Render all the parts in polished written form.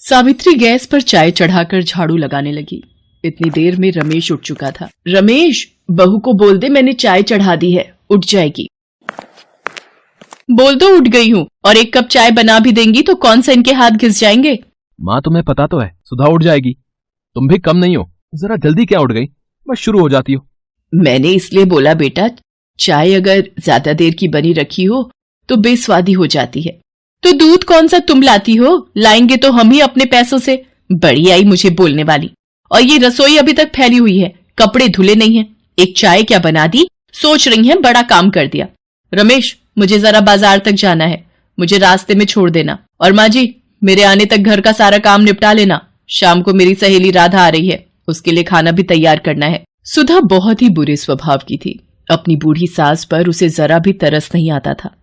Savitri gas पर चाय चढ़ाकर झाड़ू लगाने लगी। इतनी देर में रमेश उठ चुका था। रमेश, बहू को बोल दे मैंने चाय चढ़ा दी है, उठ जाएगी। बोल दो उठ गई हूँ, और एक कप चाय बना भी देंगी तो कौन सा इनके हाथ घिस जाएंगे। माँ तुम्हें पता तो है सुधा उठ जाएगी, तुम भी कम नहीं हो, जरा जल्दी क्या उठ गई, बस शुरू हो जाती हो। मैंने इसलिए बोला बेटा, चाय अगर ज्यादा देर की बनी रखी हो तो बेस्वादी हो जाती है। तो दूध कौन सा तुम लाती हो, लाएंगे तो हम ही अपने पैसों से। बड़ी आई मुझे बोलने वाली। और ये रसोई अभी तक फैली हुई है, कपड़े धुले नहीं हैं, एक चाय क्या बना दी, सोच रही हैं बड़ा काम कर दिया। रमेश, मुझे जरा बाजार तक जाना है, मुझे रास्ते में छोड़ देना। और माँ जी, मेरे आने तक घर का सारा काम निपटा लेना। शाम को मेरी सहेली राधा आ रही है, उसके लिए खाना भी तैयार करना है। सुधा बहुत ही बुरे स्वभाव की थी। अपनी बूढ़ी सास पर उसे जरा भी तरस नहीं आता था।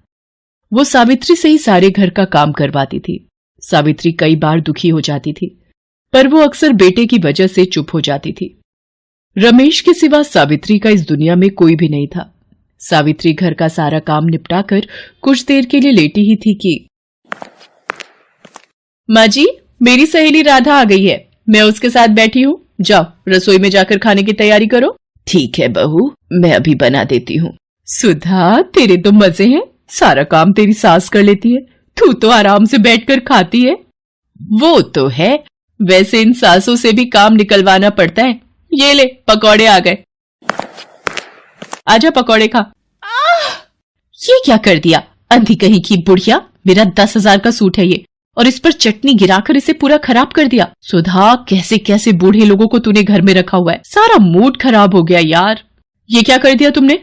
वो सावित्री से ही सारे घर का काम करवाती थी। सावित्री कई बार दुखी हो जाती थी, पर वो अक्सर बेटे की वजह से चुप हो जाती थी। रमेश के सिवा सावित्री का इस दुनिया में कोई भी नहीं था। सावित्री घर का सारा काम निपटाकर कुछ देर के लिए लेटी ही थी कि माँ जी, मेरी सहेली राधा आ गई है, मैं उसके साथ बैठी हूँ, जाओ रसोई में जाकर खाने की तैयारी करो। ठीक है बहू, मैं अभी बना देती हूँ। सुधा, तेरे तो मजे हैं, सारा काम तेरी सास कर लेती है, तू तो आराम से बैठकर खाती है। वो तो है, वैसे इन सासों से भी काम निकलवाना पड़ता है। ये ले पकौड़े आ गए, आजा पकौड़े खा। ये क्या कर दिया, अंधी कहीं की बुढ़िया, मेरा 10,000 का सूट है ये, और इस पर चटनी गिराकर इसे पूरा खराब कर दिया। सुधा, कैसे कैसे बूढ़े लोगों को तूने घर में रखा हुआ है, सारा मूड खराब हो गया यार। ये क्या कर दिया तुमने,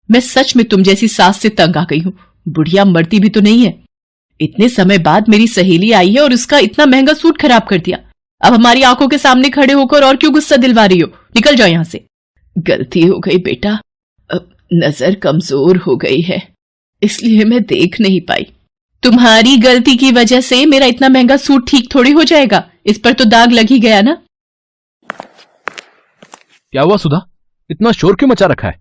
मैं सच में तुम जैसी सास से तंग आ गई हूँ। बुढ़िया मरती भी तो नहीं है, इतने समय बाद मेरी सहेली आई है और उसका इतना महंगा सूट खराब कर दिया। अब हमारी आंखों के सामने खड़े होकर और क्यों गुस्सा दिलवा रही हो, निकल जाओ यहां से। गलती हो गई बेटा, अब नजर कमजोर हो गई है, इसलिए मैं देख नहीं पाई। तुम्हारी गलती की वजह से मेरा इतना महंगा सूट ठीक थोड़ी हो जाएगा, इस पर तो दाग लग ही गया ना। क्या हुआ सुधा, इतना शोर क्यों मचा रखा है।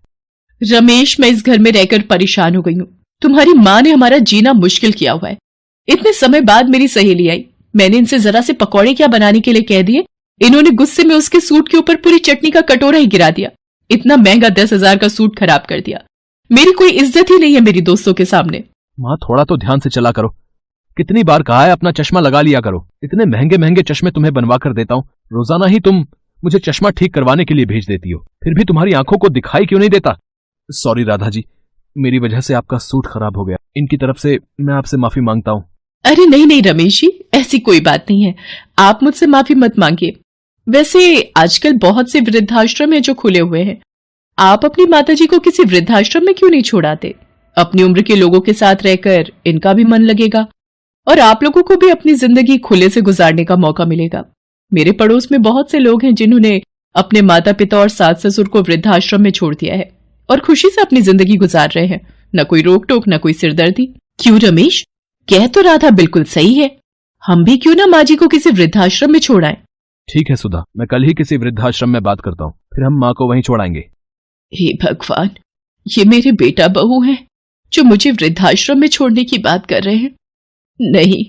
रमेश, मैं इस घर में रहकर परेशान हो गई हूँ। तुम्हारी माँ ने हमारा जीना मुश्किल किया हुआ है। इतने समय बाद मेरी सहेली आई, मैंने इनसे जरा से पकौड़े क्या बनाने के लिए कह दिए, इन्होंने गुस्से में उसके सूट के ऊपर पूरी चटनी का कटोरा ही गिरा दिया। इतना महंगा 10,000 का सूट खराब कर दिया। मेरी कोई इज्जत ही नहीं है मेरी दोस्तों के सामने। माँ, थोड़ा तो ध्यान से चला करो, कितनी बार कहा है अपना चश्मा लगा लिया करो। इतने महंगे महंगे चश्मे तुम्हें बनवा कर देता हूँ, रोजाना ही तुम मुझे चश्मा ठीक करवाने के लिए भेज देती हो, फिर भी तुम्हारी आंखों को दिखाई क्यों नहीं देता। सॉरी राधा जी, मेरी वजह से आपका सूट खराब हो गया, इनकी तरफ से मैं आपसे माफी मांगता हूँ। अरे नहीं नहीं रमेश जी, ऐसी कोई बात नहीं है, आप मुझसे माफी मत मांगिए। वैसे आजकल बहुत से वृद्धाश्रम है जो खुले हुए हैं, आप अपनी माताजी को किसी वृद्धाश्रम में क्यों नहीं छोड़ाते। अपनी उम्र के लोगों के साथ रहकर इनका भी मन लगेगा और आप लोगों को भी अपनी जिंदगी खुले से गुजारने का मौका मिलेगा। मेरे पड़ोस में बहुत से लोग हैं जिन्होंने अपने माता पिता और सास ससुर को वृद्धाश्रम में छोड़ दिया है और खुशी से अपनी जिंदगी गुजार रहे हैं, न कोई रोक टोक न कोई सिरदर्दी। क्यों रमेश, कह तो राधा बिल्कुल सही है, हम भी क्यों ना माँ जी को किसी वृद्धाश्रम में छोड़ाएं। ठीक है सुधा, मैं कल ही किसी वृद्धाश्रम में बात करता हूँ, फिर हम माँ को वहीं छोड़ाएंगे। हे भगवान, ये मेरे बेटा बहू हैं जो मुझे वृद्धाश्रम में छोड़ने की बात कर रहे हैं। नहीं,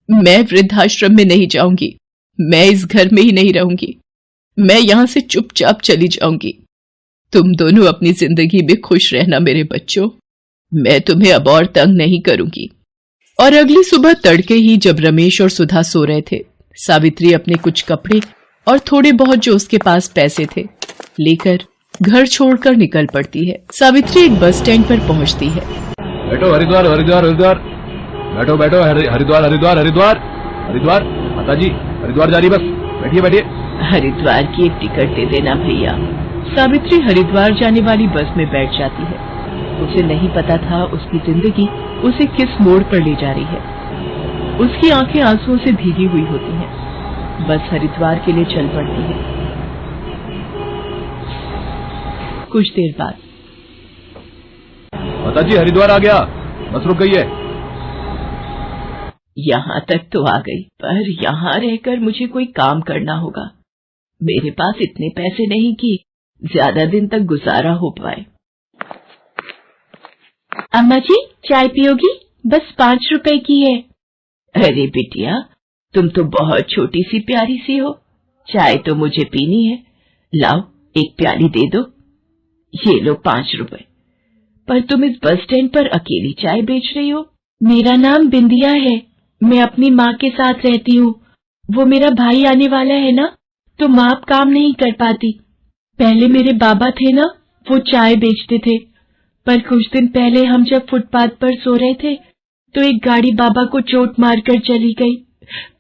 मैं वृद्धाश्रम में नहीं जाऊंगी, मैं इस घर में ही नहीं रहूंगी, मैं यहां से चुपचाप चली जाऊंगी। तुम दोनों अपनी जिंदगी में खुश रहना मेरे बच्चों, मैं तुम्हें अब और तंग नहीं करूंगी। और अगली सुबह तड़के ही जब रमेश और सुधा सो रहे थे, सावित्री अपने कुछ कपड़े और थोड़े बहुत जो उसके पास पैसे थे लेकर घर छोड़कर निकल पड़ती है। सावित्री एक बस स्टैंड पर पहुंचती है। बैठो हरिद्वार हरिद्वार हरिद्वार, बैठो बैठो हरिद्वार हरिद्वार हरिद्वार हरिद्वार, माता जी हरिद्वार जा रही बस, बैठिए बैठिए। हरिद्वार की एक टिकट दे देना भैया। सावित्री हरिद्वार जाने वाली बस में बैठ जाती है। उसे नहीं पता था उसकी जिंदगी उसे किस मोड़ पर ले जा रही है। उसकी आंखें आंसुओं से भीगी हुई होती हैं। बस हरिद्वार के लिए चल पड़ती है। कुछ देर बाद, माता जी हरिद्वार आ गया, बस रुक गई है। यहाँ तक तो आ गई, पर यहाँ रहकर मुझे कोई काम करना होगा। मेरे पास इतने पैसे नहीं कि ज्यादा दिन तक गुजारा हो पाए। अम्मा जी, चाय पियोगी? बस 5 रुपए की है। अरे बिटिया, तुम तो बहुत छोटी सी प्यारी सी हो, चाय तो मुझे पीनी है, लाओ एक प्याली दे दो। ये लो 5 रुपए। पर तुम इस बस स्टैंड पर अकेली चाय बेच रही हो? मेरा नाम बिंदिया है, मैं अपनी माँ के साथ रहती हूँ। वो मेरा भाई आने वाला है ना, तो माँ अब काम नहीं कर पाती। पहले मेरे बाबा थे ना, वो चाय बेचते थे, पर कुछ दिन पहले हम जब फुटपाथ पर सो रहे थे तो एक गाड़ी बाबा को चोट मारकर चली गई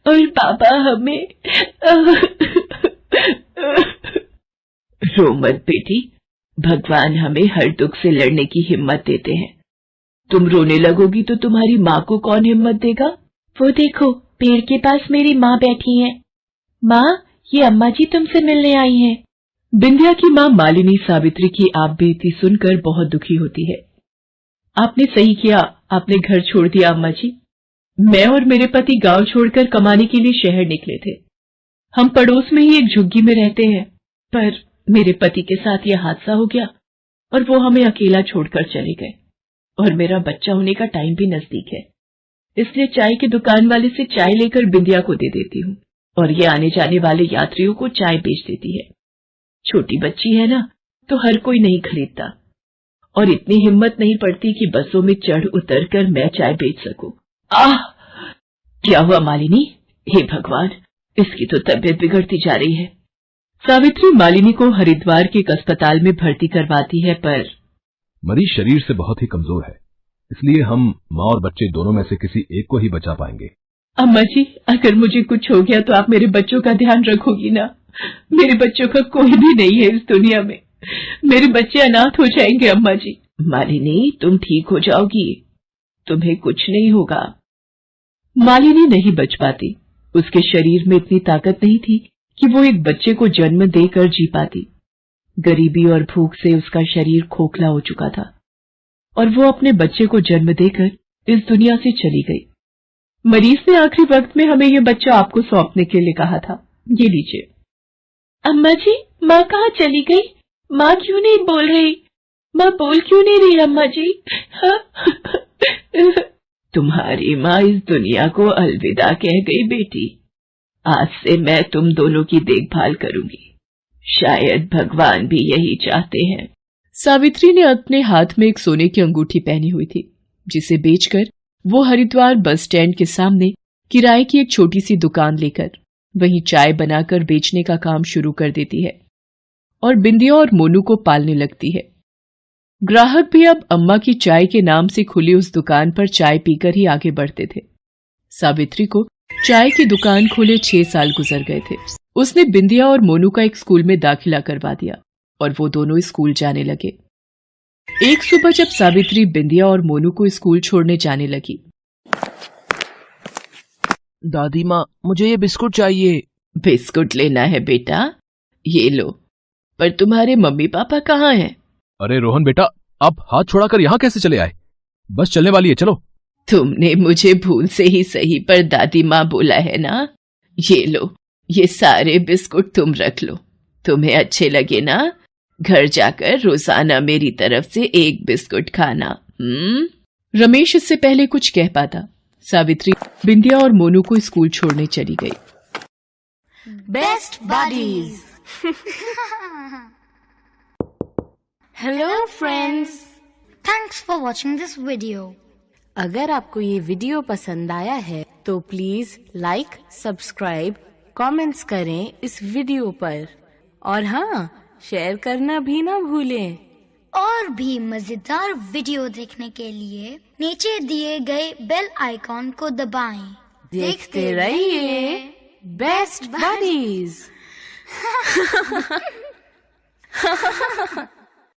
और बाबा हमें रो मत बेटी, भगवान हमें हर दुख से लड़ने की हिम्मत देते हैं। तुम रोने लगोगी तो तुम्हारी माँ को कौन हिम्मत देगा? वो देखो पेड़ के पास मेरी माँ बैठी है। माँ, ये अम्मा जी तुमसे मिलने आई हैं। बिंदिया की माँ मालिनी सावित्री की आप बीती सुनकर बहुत दुखी होती है। आपने सही किया, आपने घर छोड़ दिया अम्मा जी। मैं और मेरे पति गांव छोड़कर कमाने के लिए शहर निकले थे। हम पड़ोस में ही एक झुग्गी में रहते हैं, पर मेरे पति के साथ यह हादसा हो गया और वो हमें अकेला छोड़कर चले गए। और मेरा बच्चा होने का टाइम भी नजदीक है, इसलिए चाय की दुकान वाले से चाय लेकर बिंदिया को दे देती हूँ और ये आने जाने वाले यात्रियों को चाय बेच देती है। छोटी बच्ची है ना, तो हर कोई नहीं खरीदता और इतनी हिम्मत नहीं पड़ती कि बसों में चढ़ उतर कर मैं चाय बेच सकूं। आह, क्या हुआ मालिनी? हे भगवान, इसकी तो तबीयत बिगड़ती जा रही है। सावित्री मालिनी को हरिद्वार के एक अस्पताल में भर्ती करवाती है, पर मरीज शरीर से बहुत ही कमजोर है, इसलिए हम माँ और बच्चे दोनों में से किसी एक को ही बचा पाएंगे। अम्मा जी, अगर मुझे कुछ हो गया तो आप मेरे बच्चों का ध्यान रखोगी ना? मेरे बच्चों का कोई भी नहीं है इस दुनिया में, मेरे बच्चे अनाथ हो जाएंगे अम्मा जी। मालिनी, तुम ठीक हो जाओगी, तुम्हें कुछ नहीं होगा। मालिनी नहीं बच पाती, उसके शरीर में इतनी ताकत नहीं थी कि वो एक बच्चे को जन्म देकर जी पाती। गरीबी और भूख से उसका शरीर खोखला हो चुका था और वो अपने बच्चे को जन्म देकर इस दुनिया से चली गई। मरीज ने आखिरी वक्त में हमें ये बच्चा आपको सौंपने के लिए कहा था, ये लीजिए। अम्मा जी, माँ कहाँ चली गई? माँ क्यों नहीं बोल रही? माँ बोल क्यों नहीं रही अम्मा जी? तुम्हारी माँ इस दुनिया को अलविदा कह गई बेटी। आज से मैं तुम दोनों की देखभाल करूंगी, शायद भगवान भी यही चाहते हैं। सावित्री ने अपने हाथ में एक सोने की अंगूठी पहनी हुई थी, जिसे बेचकर वो हरिद्वार बस स्टैंड के सामने किराए की एक छोटी सी दुकान लेकर वहीं चाय बनाकर बेचने का काम शुरू कर देती है और बिंदिया और मोनू को पालने लगती है। ग्राहक भी अब अम्मा की चाय के नाम से खुली उस दुकान पर चाय पीकर ही आगे बढ़ते थे। सावित्री को चाय की दुकान खोले 6 साल गुजर गए थे। उसने बिंदिया और मोनू का एक स्कूल में दाखिला करवा दिया और वो दोनों स्कूल जाने लगे। एक सुबह जब सावित्री बिंदिया और मोनू को स्कूल छोड़ने जाने लगी, दादी माँ, मुझे ये बिस्कुट चाहिए। बिस्कुट लेना है बेटा? ये लो, पर तुम्हारे मम्मी पापा कहाँ हैं? अरे रोहन बेटा, आप हाथ छोड़ाकर यहाँ कैसे चले आए? बस चलने वाली है, चलो। तुमने मुझे भूल से ही सही पर दादी माँ बोला है ना। ये लो, ये सारे बिस्कुट तुम रख लो, तुम्हें अच्छे लगे ना? घर जाकर रोजाना मेरी तरफ से एक बिस्कुट खाना। रमेश इससे पहले कुछ कह पाता, सावित्री बिंदिया और मोनू को स्कूल छोड़ने चली गई। Best buddies. Hello friends, thanks for watching this video. अगर आपको ये वीडियो पसंद आया है तो प्लीज लाइक, सब्सक्राइब, कमेंट्स करें इस वीडियो पर और हाँ, शेयर करना भी ना भूलें। और भी मजेदार वीडियो देखने के लिए नीचे दिए गए बेल आइकॉन को दबाएं। देखते रहिए बेस्ट बडीज।